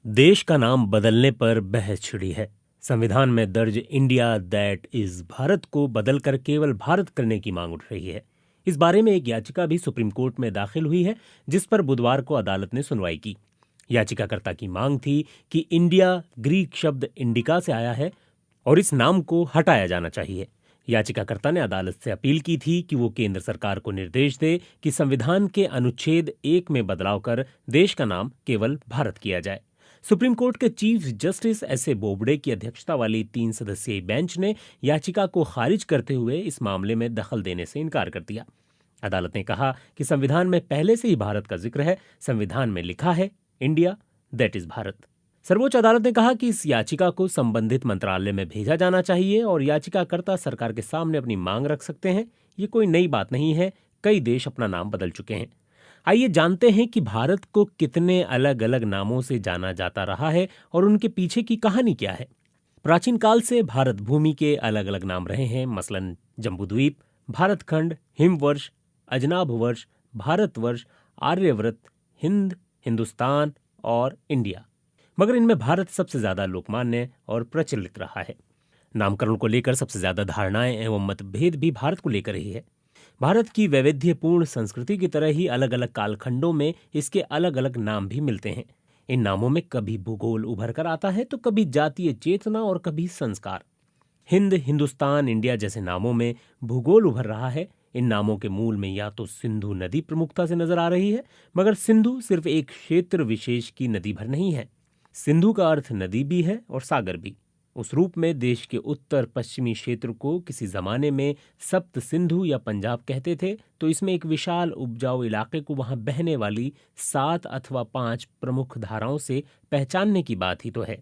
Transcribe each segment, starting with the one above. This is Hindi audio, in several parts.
देश का नाम बदलने पर बहस छिड़ी है। संविधान में दर्ज इंडिया दैट इज भारत को बदलकर केवल भारत करने की मांग उठ रही है। इस बारे में एक याचिका भी सुप्रीम कोर्ट में दाखिल हुई है, जिस पर बुधवार को अदालत ने सुनवाई की। याचिकाकर्ता की मांग थी कि इंडिया ग्रीक शब्द इंडिका से आया है और इस नाम को हटाया जाना चाहिए। याचिकाकर्ता ने अदालत से अपील की थी कि वो केंद्र सरकार को निर्देश दे कि संविधान के अनुच्छेद 1 में बदलाव कर देश का नाम केवल भारत किया जाए। सुप्रीम कोर्ट के चीफ जस्टिस एस.ए. बोबडे की अध्यक्षता वाली 3 सदस्यीय बेंच ने याचिका को खारिज करते हुए इस मामले में दखल देने से इनकार कर दिया। अदालत ने कहा कि संविधान में पहले से ही भारत का जिक्र है। संविधान में लिखा है इंडिया दैट इज भारत। सर्वोच्च अदालत ने कहा कि इस याचिका को संबंधित मंत्रालय में भेजा जाना चाहिए और याचिकाकर्ता सरकार के सामने अपनी मांग रख सकते हैं। ये कोई नई बात नहीं है, कई देश अपना नाम बदल चुके हैं। आइए जानते हैं कि भारत को कितने अलग अलग नामों से जाना जाता रहा है और उनके पीछे की कहानी क्या है। प्राचीन काल से भारत भूमि के अलग अलग नाम रहे हैं, मसलन जम्बूद्वीप, भारतखंड, हिमवर्ष, अजनाभ वर्ष, भारतवर्ष, आर्यव्रत, हिंद, हिंदुस्तान और इंडिया। मगर इनमें भारत सबसे ज्यादा लोकमान्य और प्रचलित रहा है। नामकरण को लेकर सबसे ज्यादा धारणाएं एवं मतभेद भी भारत को लेकर ही है। भारत की वैविध्यपूर्ण संस्कृति की तरह ही अलग अलग कालखंडों में इसके अलग अलग नाम भी मिलते हैं। इन नामों में कभी भूगोल उभर कर आता है तो कभी जातीय चेतना और कभी संस्कार। हिंद, हिंदुस्तान, इंडिया जैसे नामों में भूगोल उभर रहा है। इन नामों के मूल में या तो सिंधु नदी प्रमुखता से नजर आ रही है, मगर सिंधु सिर्फ एक क्षेत्र विशेष की नदी भर नहीं है। सिंधु का अर्थ नदी भी है और सागर भी। उस रूप में देश के उत्तर पश्चिमी क्षेत्र को किसी जमाने में सप्त सिंधु या पंजाब कहते थे, तो इसमें एक विशाल उपजाऊ इलाके को वहां बहने वाली 7 अथवा 5 प्रमुख धाराओं से पहचानने की बात ही तो है।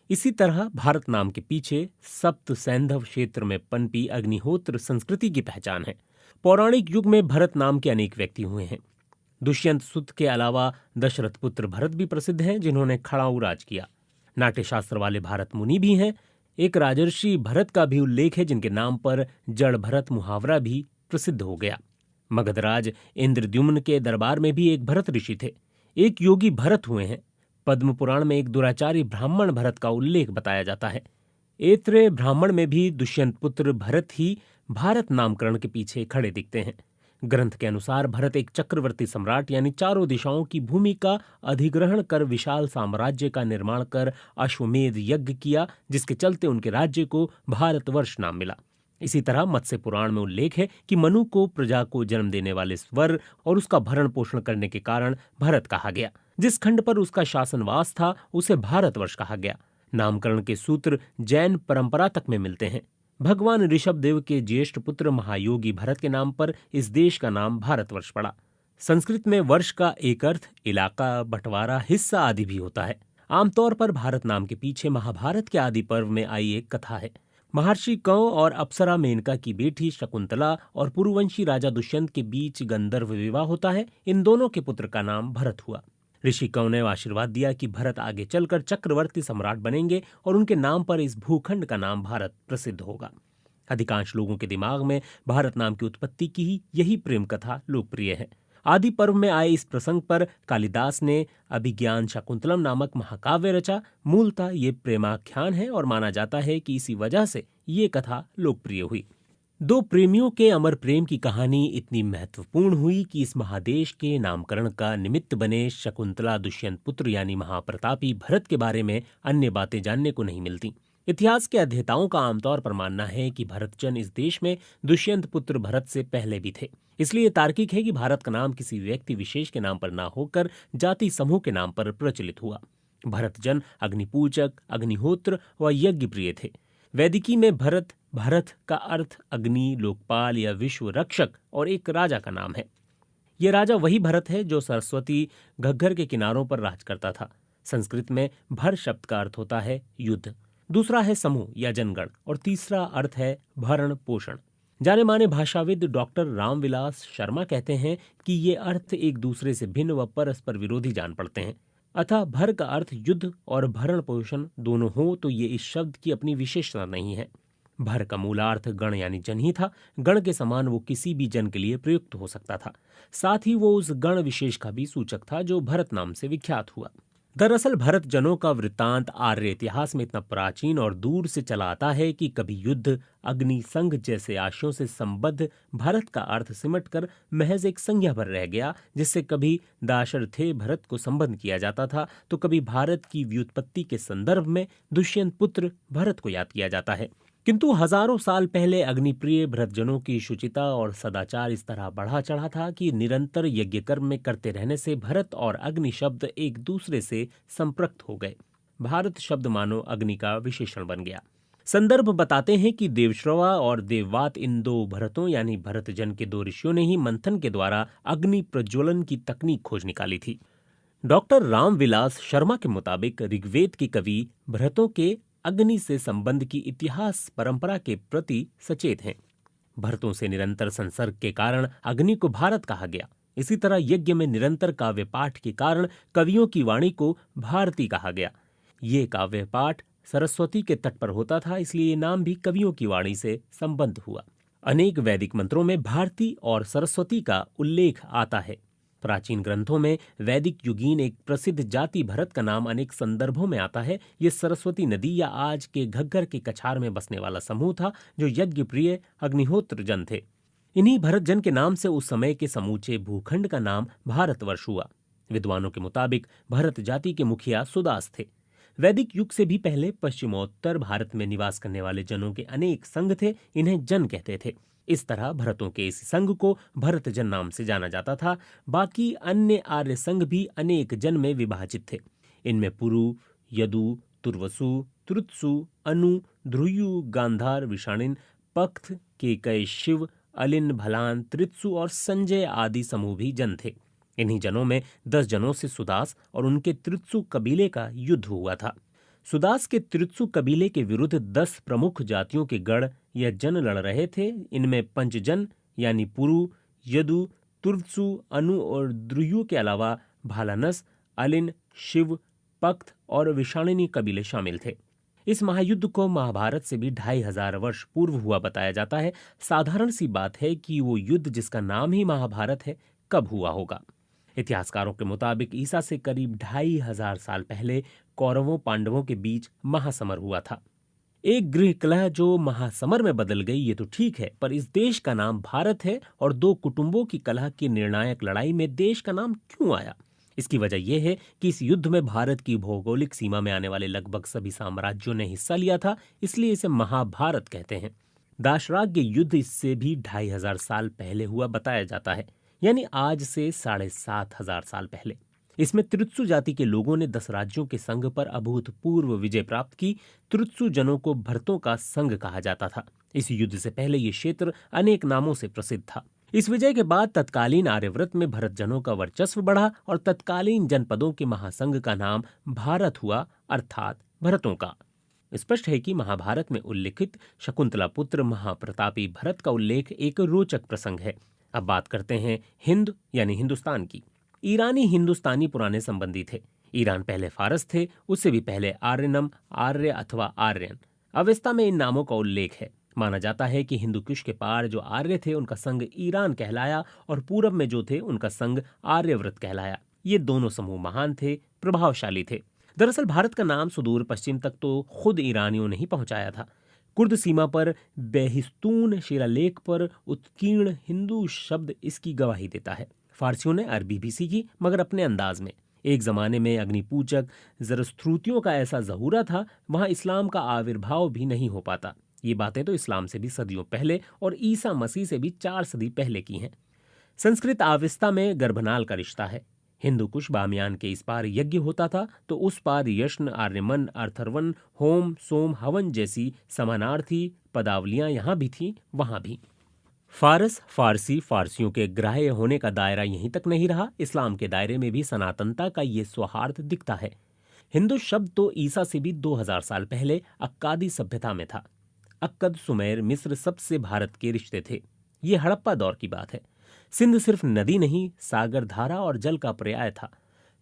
इसी तरह भारत नाम के पीछे सप्त सैंधव क्षेत्र में पनपी अग्निहोत्र संस्कृति की पहचान है। पौराणिक युग में भरत नाम के अनेक व्यक्ति हुए हैं। दुष्यंत सुत के अलावा दशरथ पुत्र भरत भी प्रसिद्ध हैं, जिन्होंने खड़ाऊ राज किया। नाट्यशास्त्र वाले भारत मुनि भी हैं। एक राजर्षि भरत का भी उल्लेख है, जिनके नाम पर जड़ भरत मुहावरा भी प्रसिद्ध हो गया। मगधराज इंद्रद्युम्न के दरबार में भी एक भरत ऋषि थे। एक योगी भरत हुए हैं। पद्म पुराण में एक दुराचारी ब्राह्मण भरत का उल्लेख बताया जाता है। ऐत्रेय ब्राह्मण में भी दुष्यंत पुत्र भरत ही भारत नामकरण के पीछे खड़े दिखते हैं। ग्रंथ के अनुसार भरत एक चक्रवर्ती सम्राट यानी चारों दिशाओं की भूमि का अधिग्रहण कर विशाल साम्राज्य का निर्माण कर अश्वमेध यज्ञ किया, जिसके चलते उनके राज्य को भारतवर्ष नाम मिला। इसी तरह मत्स्य पुराण में उल्लेख है कि मनु को प्रजा को जन्म देने वाले स्वर और उसका भरण पोषण करने के कारण भरत कहा गया। जिस खंड पर उसका शासनवास था उसे भारतवर्ष कहा गया। नामकरण के सूत्र जैन परंपरा तक में मिलते हैं। भगवान ऋषभ देव के ज्येष्ठ पुत्र महायोगी भरत के नाम पर इस देश का नाम भारतवर्ष पड़ा। संस्कृत में वर्ष का एक अर्थ इलाका, बंटवारा, हिस्सा आदि भी होता है। आमतौर पर भारत नाम के पीछे महाभारत के आदि पर्व में आई एक कथा है। महर्षि कंव और अप्सरा मेनका की बेटी शकुंतला और पुरुवंशी राजा दुष्यंत के बीच गंधर्व विवाह होता है। इन दोनों के पुत्र का नाम भरत हुआ। ऋषि कंव ने आशीर्वाद दिया कि भरत आगे चलकर चक्रवर्ती सम्राट बनेंगे और उनके नाम पर इस भूखंड का नाम भारत प्रसिद्ध होगा। अधिकांश लोगों के दिमाग में भारत नाम की उत्पत्ति की ही यही प्रेम कथा लोकप्रिय है। आदि पर्व में आए इस प्रसंग पर कालिदास ने अभिज्ञान शाकुंतलम नामक महाकाव्य रचा। मूलतः ये प्रेमाख्यान है और माना जाता है कि इसी वजह से ये कथा लोकप्रिय हुई। दो प्रेमियों के अमर प्रेम की कहानी इतनी महत्वपूर्ण हुई कि इस महादेश के नामकरण का निमित्त बने शकुंतला दुष्यंत पुत्र यानी महाप्रतापी भरत के बारे में अन्य बातें जानने को नहीं मिलती। इतिहास के अध्येताओं का आमतौर पर मानना है कि भरतजन इस देश में दुष्यंत पुत्र भरत से पहले भी थे। इसलिए तार्किक है कि भारत का नाम किसी व्यक्ति विशेष के नाम पर न होकर जाति समूह के नाम पर प्रचलित हुआ। भरतजन अग्निपूजक, अग्निहोत्र व यज्ञ प्रिय थे। वैदिकी में भरत का अर्थ अग्नि, लोकपाल या विश्व रक्षक और एक राजा का नाम है। यह राजा वही भरत है जो सरस्वती घग्गर के किनारों पर राज करता था। संस्कृत में भर शब्द का अर्थ होता है युद्ध, दूसरा है समूह या जनगण और तीसरा अर्थ है भरण पोषण। जाने माने भाषाविद डॉक्टर रामविलास शर्मा कहते हैं कि ये अर्थ एक दूसरे से भिन्न व परस्पर विरोधी जान पड़ते हैं। अतः भर का अर्थ युद्ध और भरण पोषण दोनों हो तो ये इस शब्द की अपनी विशेषता नहीं है। भर का मूलार्थ गण यानी जन ही था। गण के समान वो किसी भी जन के लिए प्रयुक्त हो सकता था। साथ ही वो उस गण विशेष का भी सूचक था जो भरत नाम से विख्यात हुआ। दरअसल भरत जनों का वृत्तांत आर्य इतिहास में इतना प्राचीन और दूर से चला आता है कि कभी युद्ध, अग्नि, संघ जैसे आशयों से संबद्ध भारत का अर्थ सिमटकर महज एक संज्ञा पर रह गया, जिससे कभी दाशरथे भरत को संबद्ध किया जाता था तो कभी भारत की व्युत्पत्ति के संदर्भ में दुष्यंत पुत्र भरत को याद किया जाता है। किंतु हजारों साल पहले अग्निप्रिय भरतजनों की शुचिता और सदाचार इस तरह बढ़ा चढ़ा था कि निरंतर यज्ञ कर्म में करते रहने से भरत और अग्नि शब्द एक दूसरे से संपृक्त हो गए। भारत शब्द मानो अग्नि का विशेषण बन गया। संदर्भ बताते हैं कि देवश्रवा और देववात इन दो भरतों यानी भरतजन के दो ऋषियों ने ही मंथन के द्वारा अग्नि प्रज्वलन की तकनीक खोज निकाली थी। डॉक्टर रामविलास शर्मा के मुताबिक ऋग्वेद के कवि भरतों के अग्नि से संबंध की इतिहास परंपरा के प्रति सचेत हैं। भरतों से निरंतर संसर्ग के कारण अग्नि को भारत कहा गया। इसी तरह यज्ञ में निरंतर काव्य पाठ के कारण कवियों की वाणी को भारती कहा गया। ये काव्य पाठ सरस्वती के तट पर होता था, इसलिए ये नाम भी कवियों की वाणी से संबद्ध हुआ। अनेक वैदिक मंत्रों में भारती और सरस्वती का उल्लेख आता है। प्राचीन ग्रंथों में वैदिक युगीन एक प्रसिद्ध जाति भरत का नाम अनेक संदर्भों में आता है। ये सरस्वती नदी या आज के घग्गर के कछार में बसने वाला समूह था जो यज्ञ प्रिय अग्निहोत्र जन थे। इन्हीं भरत जन के नाम से उस समय के समूचे भूखंड का नाम भारतवर्ष हुआ। विद्वानों के मुताबिक भरत जाति के मुखिया सुदास थे। वैदिक युग से भी पहले पश्चिमोत्तर भारत में निवास करने वाले जनों के अनेक संघ थे, इन्हें जन कहते थे। इस तरह भरतों के इस संघ को भरतजन नाम से जाना जाता था। बाकी अन्य आर्य संघ भी अनेक जन में विभाजित थे। इनमें पुरु, यदु, तुर्वसु, तुरुत्सु, अनु, ध्रुयु, गांधार, विषाणिन, पख्त, केकय, शिव, अलिन, भलान, त्रित्सु और संजय आदि समूह भी जन थे। इन्हीं जनों में 10 जनों से सुदास और उनके त्रित्सु कबीले का युद्ध हुआ था। सुदास के त्रित्सु कबीले के विरुद्ध 10 प्रमुख जातियों के गण या जन लड़ रहे थे। इनमें पंचजन यानी पुरु, यदु, तुर्त्सु, अनु और द्रुयु के अलावा भालानस, अलिन, शिव, पख्त और विषाणिनी कबीले शामिल थे। इस महायुद्ध को महाभारत से भी 2500 वर्ष पूर्व हुआ बताया जाता है। साधारण सी बात है कि वो युद्ध जिसका नाम ही महाभारत है कब हुआ होगा। इतिहासकारों के मुताबिक ईसा से करीब 2500 साल पहले कौरवों पांडवों के बीच महासमर हुआ था। एक गृह कलह जो महासमर में बदल गई ये तो ठीक है, पर इस देश का नाम भारत है और 2 कुटुंबों की कलह की निर्णायक लड़ाई में देश का नाम क्यों आया? इसकी वजह यह है कि इस युद्ध में भारत की भौगोलिक सीमा में आने वाले लगभग सभी साम्राज्यों ने हिस्सा लिया था, इसलिए इसे महाभारत कहते हैं। दाशराग्य युद्ध इससे भी 2500 साल पहले हुआ बताया जाता है, यानी आज से 7500 साल पहले। इसमें त्रित्सु जाति के लोगों ने 10 राज्यों के संघ पर अभूतपूर्व विजय प्राप्त की। त्रित्सु जनों को भरतों का संघ कहा जाता था। इस युद्ध से पहले ये क्षेत्र अनेक नामों से प्रसिद्ध था। इस विजय के बाद तत्कालीन आर्यव्रत में भरत जनों का वर्चस्व बढ़ा और तत्कालीन जनपदों के महासंघ का नाम भारत हुआ, अर्थात भरतों का। स्पष्ट है कि महाभारत में उल्लिखित शकुंतला पुत्र महाप्रतापी भरत का उल्लेख एक रोचक प्रसंग है। अब बात करते हैं हिंद यानी हिंदुस्तान की। ईरानी हिंदुस्तानी पुराने संबंधी थे। ईरान पहले फारस थे, उससे भी पहले आर्यनम, आर्य अथवा आर्यन। अवेस्ता में इन नामों का उल्लेख है। माना जाता है कि हिंदू कुश के पार जो आर्य थे उनका संघ ईरान कहलाया और पूरब में जो थे उनका संघ आर्यव्रत कहलाया। ये दोनों समूह महान थे, प्रभावशाली थे। दरअसल भारत का नाम सुदूर पश्चिम तक तो खुद ईरानियों ने ही पहुंचाया था। कुर्द सीमा पर बेहिस्तून शिलालेख पर उत्कीर्ण हिंदू शब्द इसकी गवाही देता है। फारसियों ने अरबी भी सीखी, मगर अपने अंदाज में। एक जमाने में अग्निपूजक ज़रस्थ्रूतियों का ऐसा ज़हूरा था, वहां इस्लाम का आविर्भाव भी नहीं हो पाता। ये बातें तो इस्लाम से भी सदियों पहले और ईसा मसीह से भी 4 सदी पहले की हैं। संस्कृत आविस्ता में गर्भनाल का रिश्ता है। हिंदू कुश बामियान के इस पार यज्ञ होता था तो उस पार यश्न, आर्यमन, अर्थर्वन, होम, सोम, हवन जैसी समानार्थी पदावलियां यहाँ भी थीं, वहां भी। फारस, फारसी, फारसियों के ग्राह्य होने का दायरा यहीं तक नहीं रहा। इस्लाम के दायरे में भी सनातनता का ये सौहार्द दिखता है। हिंदू शब्द तो ईसा से भी 2000 साल पहले अक्कादी सभ्यता में था। अक्कद, सुमेर, मिस्र सबसे भारत के रिश्ते थे। ये हड़प्पा दौर की बात है। सिंध सिर्फ नदी नहीं, सागर, धारा और जल का पर्याय था।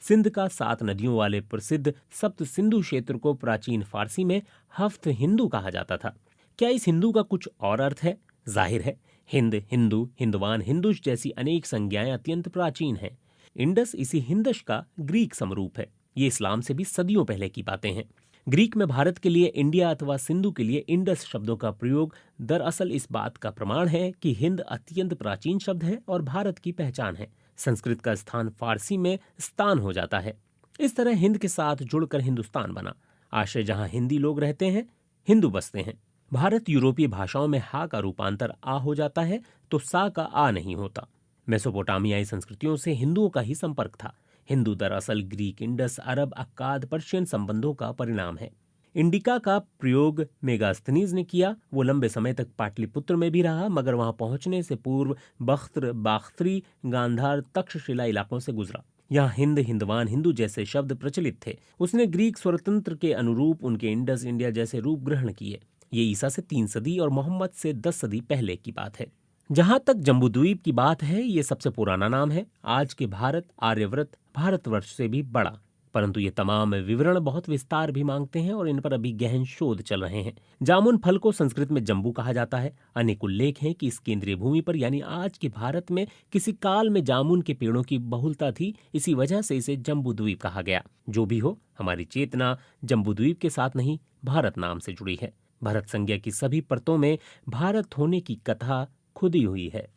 सिंध का 7 नदियों वाले प्रसिद्ध सप्त सिंधु क्षेत्र को प्राचीन फारसी में हफ्त हिंदू कहा जाता था। क्या इस हिंदू का कुछ और अर्थ है? जाहिर है, हिंद, हिंदू, हिंदवान, हिंदुश जैसी अनेक संज्ञाएं अत्यंत प्राचीन हैं। इंडस इसी हिंदश का ग्रीक समरूप है। ये इस्लाम से भी सदियों पहले की बातें हैं। ग्रीक में भारत के लिए इंडिया अथवा सिंधु के लिए इंडस शब्दों का प्रयोग दरअसल इस बात का प्रमाण है कि हिंद अत्यंत प्राचीन शब्द है और भारत की पहचान है। संस्कृत का स्थान फारसी में स्थान हो जाता है। इस तरह हिंद के साथ जुड़कर हिंदुस्तान बना। आशय जहां हिंदी लोग रहते हैं, हिंदू बसते हैं। भारत यूरोपीय भाषाओं में हा का रूपांतर आ हो जाता है तो सा का आ नहीं होता। मेसोपोटामियाई संस्कृतियों से हिंदुओं का ही संपर्क था। हिंदू दरअसल ग्रीक, इंडस, अरब, अक्काद, पर्शियन संबंधों का परिणाम है। इंडिका का प्रयोग मेगास्थनीज ने किया। वो लंबे समय तक पाटलिपुत्र में भी रहा, मगर वहां पहुंचने से पूर्व बख्तर, बाख्तरी, गांधार, तक्षशिला इलाकों से गुजरा। यहाँ हिंद, हिंदवान, हिंदू जैसे शब्द प्रचलित थे। उसने ग्रीक स्वरतंत्र के अनुरूप उनके इंडस, इंडिया जैसे रूप ग्रहण किए। ये ईसा से 3 सदी और मोहम्मद से 10 सदी पहले की बात है। जहां तक जम्बूद्वीप की बात है, ये सबसे पुराना नाम है। आज के भारत, आर्यव्रत, भारतवर्ष से भी बड़ा। परंतु ये तमाम विवरण बहुत विस्तार भी मांगते हैं और इन पर अभी गहन शोध चल रहे हैं। जामुन फल को संस्कृत में जम्बू कहा जाता है। अनेक उल्लेख हैं कि इस केंद्रीय भूमि पर यानी आज के भारत में किसी काल में जामुन के पेड़ों की बहुलता थी। इसी वजह से इसे जम्बूद्वीप कहा गया। जो भी हो, हमारी चेतना जम्बूद्वीप के साथ नहीं, भारत नाम से जुड़ी है। भरत संज्ञा की सभी परतों में भारत होने की कथा खुदी हुई है।